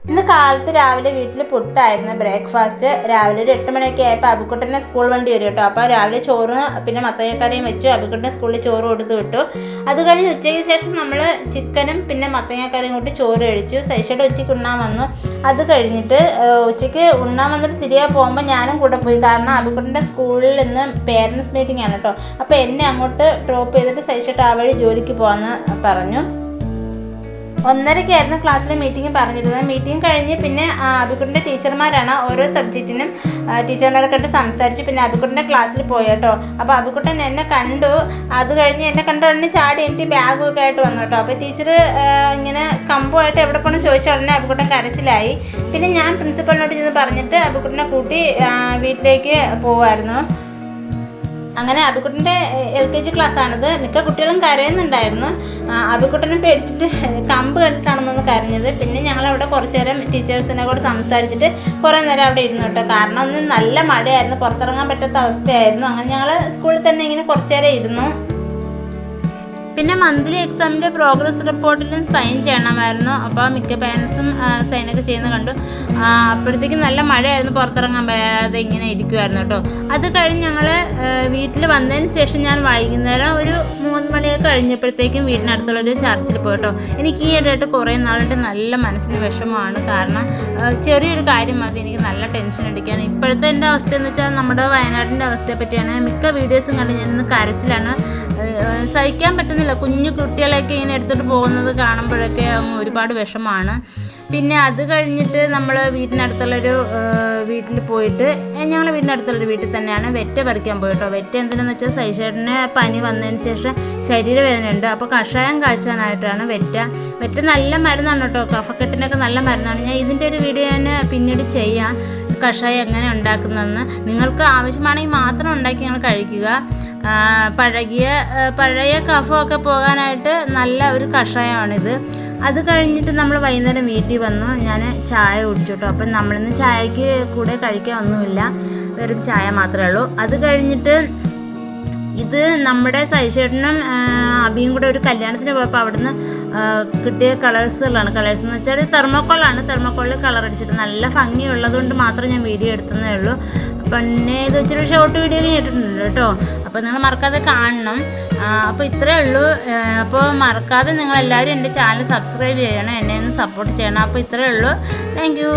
ഇന്ന് കാലത്ത് രാവിലെ വീട്ടിൽ പുട്ടായിരുന്നു ബ്രേക്ക്ഫാസ്റ്റ്. രാവിലെ ഒരു 8 മണിയൊക്കെ ആയപ്പോൾ അബിക്കുട്ടനെ സ്കൂൾ വണ്ടി വരും കേട്ടോ. അപ്പോൾ രാവിലെ ചോറ് പിന്നെ മത്തങ്ങക്കറിയും വെച്ചു അബിക്കുട്ടനെ സ്കൂളിൽ ചോറ് കൊടുത്ത് വിട്ടു. അത് കഴിഞ്ഞ് ഉച്ചയ്ക്ക് ശേഷം നമ്മൾ ചിക്കനും പിന്നെ മത്തങ്ങക്കറിയും കൂട്ടി ചോറ് കഴിച്ചു. സൈഷയുടെ ഉച്ചയ്ക്ക് ഉണ്ണാൻ വന്നു. അത് കഴിഞ്ഞിട്ട് ഉച്ചയ്ക്ക് ഉണ്ണാൻ വന്നിട്ട് തിരികെ പോകുമ്പോൾ ഞാനും കൂടെ പോയി. കാരണം അബിക്കുട്ടൻ്റെ സ്കൂളിൽ ഇന്ന് പേരൻസ് മീറ്റിംഗ് ആണ് കേട്ടോ. അപ്പോൾ എന്നെ അങ്ങോട്ട് ഡ്രോപ്പ് ചെയ്തിട്ട് സൈഷട്ട് ആ വഴി ജോലിക്ക് പോകാമെന്ന് പറഞ്ഞു. 1:30 ക്ലാസ്സിലെ മീറ്റിംഗ് പറഞ്ഞിരുന്നത്. മീറ്റിംഗ് കഴിഞ്ഞ് പിന്നെ അബിക്കുട്ടൻ്റെ ടീച്ചർമാരാണ് ഓരോ സബ്ജക്റ്റിനും ടീച്ചർമാരെ കണ്ട് സംസാരിച്ച് പിന്നെ അബിക്കുട്ടൻ്റെ ക്ലാസ്സിൽ പോയി കേട്ടോ. അപ്പോൾ അബിക്കുട്ടൻ എന്നെ കണ്ടു. അത് കഴിഞ്ഞ് എന്നെ കണ്ട ഉടനെ ചാടി എനിക്ക് ബാഗൊക്കെ ആയിട്ട് വന്നു കേട്ടോ. അപ്പോൾ ടീച്ചർ ഇങ്ങനെ കമ്പുമായിട്ട് എവിടെ പോകണം ചോദിച്ച ഉടനെ അബിക്കുട്ടൻ കരച്ചിലായി. പിന്നെ ഞാൻ പ്രിൻസിപ്പളിനോട് ചെന്ന് പറഞ്ഞിട്ട് അബിക്കുട്ടനെ കൂട്ടി വീട്ടിലേക്ക് പോവായിരുന്നു. അങ്ങനെ അബിക്കുട്ടൻ്റെ LKG ക്ലാസ്സാണിത്. മിക്ക കുട്ടികളും കരയുന്നുണ്ടായിരുന്നു. അബിക്കുട്ടനെ പേടിച്ചിട്ട് കമ്പ് കണ്ടിട്ടാണെന്നൊന്ന് കരഞ്ഞത്. പിന്നെ ഞങ്ങളവിടെ കുറച്ച് നേരം ടീച്ചേഴ്സിനെ കൂടെ സംസാരിച്ചിട്ട് കുറേ നേരം അവിടെ ഇരുന്നു കേട്ടോ. കാരണം ഒന്ന് നല്ല മഴയായിരുന്നു, പുറത്തിറങ്ങാൻ പറ്റാത്ത അവസ്ഥയായിരുന്നു. അങ്ങനെ ഞങ്ങൾ സ്കൂളിൽ തന്നെ ഇങ്ങനെ കുറച്ച് നേരം ഇരുന്നു. പിന്നെ മന്ത്ലി എക്സാമിൻ്റെ പ്രോഗ്രസ് റിപ്പോർട്ടിലും സൈൻ ചെയ്യണമായിരുന്നു. അപ്പോൾ മിക്ക പേരൻസും സൈനൊക്കെ ചെയ്യുന്നത് കണ്ടു. അപ്പോഴത്തേക്കും നല്ല മഴയായിരുന്നു, പുറത്തിറങ്ങാൻ പറ്റാതെ ഇങ്ങനെ ഇരിക്കുമായിരുന്നു കേട്ടോ. അത് കഴിഞ്ഞ് ഞങ്ങൾ വീട്ടിൽ വന്നതിന് ശേഷം ഞാൻ വൈകുന്നേരം ഒരു 3 മണിയൊക്കെ കഴിഞ്ഞപ്പോഴത്തേക്കും വീടിനടുത്തുള്ളൊരു ചർച്ചിൽ പോയിട്ടോ. എനിക്ക് ഈ ഇടയായിട്ട് കുറേ നാളുടെ നല്ല മനസ്സിന് വിഷമമാണ്. കാരണം ചെറിയൊരു കാര്യം മതി എനിക്ക് നല്ല ടെൻഷൻ അടിക്കാൻ. ഇപ്പോഴത്തെ എൻ്റെ അവസ്ഥയെന്ന് വെച്ചാൽ നമ്മുടെ വയനാടിൻ്റെ അവസ്ഥയെ പറ്റിയാണ്. മിക്ക വീഡിയോസും കണ്ട് ഞാനിന്ന് കരച്ചിലാണ്. സഹിക്കാൻ പറ്റുന്നില്ല. കുഞ്ഞു കുട്ടികളെയൊക്കെ ഇങ്ങനെ എടുത്തിട്ട് പോകുന്നത് കാണുമ്പോഴൊക്കെ ഒരുപാട് വിഷമമാണ്. പിന്നെ അത് കഴിഞ്ഞിട്ട് നമ്മൾ വീട്ടിനടുത്തുള്ളൊരു വീട്ടിൽ പോയിട്ട് ഞങ്ങൾ വീടിനടുത്തുള്ളൊരു വീട്ടിൽ തന്നെയാണ് വെറ്റ പറിക്കാൻ പോയിട്ടോ. വെറ്റ എന്തിനാണെന്ന് വെച്ചാൽ സൈഷേട്ടന് പനി വന്നതിന് ശേഷം ശരീരവേദനയുണ്ട്. അപ്പോൾ കഷായം കാഴ്ചാനായിട്ടാണ് വെറ്റ നല്ല മരുന്നാണ് കേട്ടോ. കഫക്കെട്ടിനൊക്കെ നല്ല മരുന്നാണ്. ഞാൻ ഇതിൻ്റെ ഒരു വീഡിയോ ഞാൻ പിന്നീട് ചെയ്യാം, കഷായം എങ്ങനെ ഉണ്ടാക്കുന്നതെന്ന്. നിങ്ങൾക്ക് ആവശ്യമാണെങ്കിൽ മാത്രം ഉണ്ടാക്കി ഞങ്ങൾ കഴിക്കുക. പഴയ കഫമൊക്കെ പോകാനായിട്ട് നല്ല ഒരു കഷായമാണിത്. അത് കഴിഞ്ഞിട്ട് നമ്മൾ വൈകുന്നേരം വീട്ടിൽ വന്നു. ഞാൻ ചായ കുടിച്ചു കേട്ടോ. അപ്പം നമ്മളിന്ന് ചായക്ക് കൂടെ കഴിക്കാൻ ഒന്നുമില്ല, വെറും ചായ മാത്രമേ ഉള്ളൂ. അത് കഴിഞ്ഞിട്ട് ഇത് നമ്മുടെ സൈഷേട്ടനും അബിയും കൂടെ ഒരു കല്യാണത്തിന് പോയപ്പോൾ അവിടുന്ന് കിട്ടിയ കളേഴ്സുകളാണ്. കളേഴ്സ് എന്ന് വെച്ചാൽ തെർമോക്കോളാണ്. തെർമോക്കോളിൽ കളർ അടിച്ചിട്ട് നല്ല ഭംഗിയുള്ളതുകൊണ്ട് മാത്രം ഞാൻ വീഡിയോ എടുത്തതേ ഉള്ളൂ. പിന്നെ ഇത് ഇച്ചിരി ഷോർട്ട് വീഡിയോ ചെയ്തിട്ടുണ്ട് കേട്ടോ. അപ്പോൾ നിങ്ങൾ മറക്കാതെ കാണണം. അപ്പോൾ ഇത്രയേ ഉള്ളൂ. അപ്പോൾ മറക്കാതെ നിങ്ങളെല്ലാവരും എൻ്റെ ചാനൽ സബ്സ്ക്രൈബ് ചെയ്യണം, എന്നെ ഒന്ന് സപ്പോർട്ട് ചെയ്യണം. അപ്പോൾ ഇത്രയേ ഉള്ളൂ. Thank you.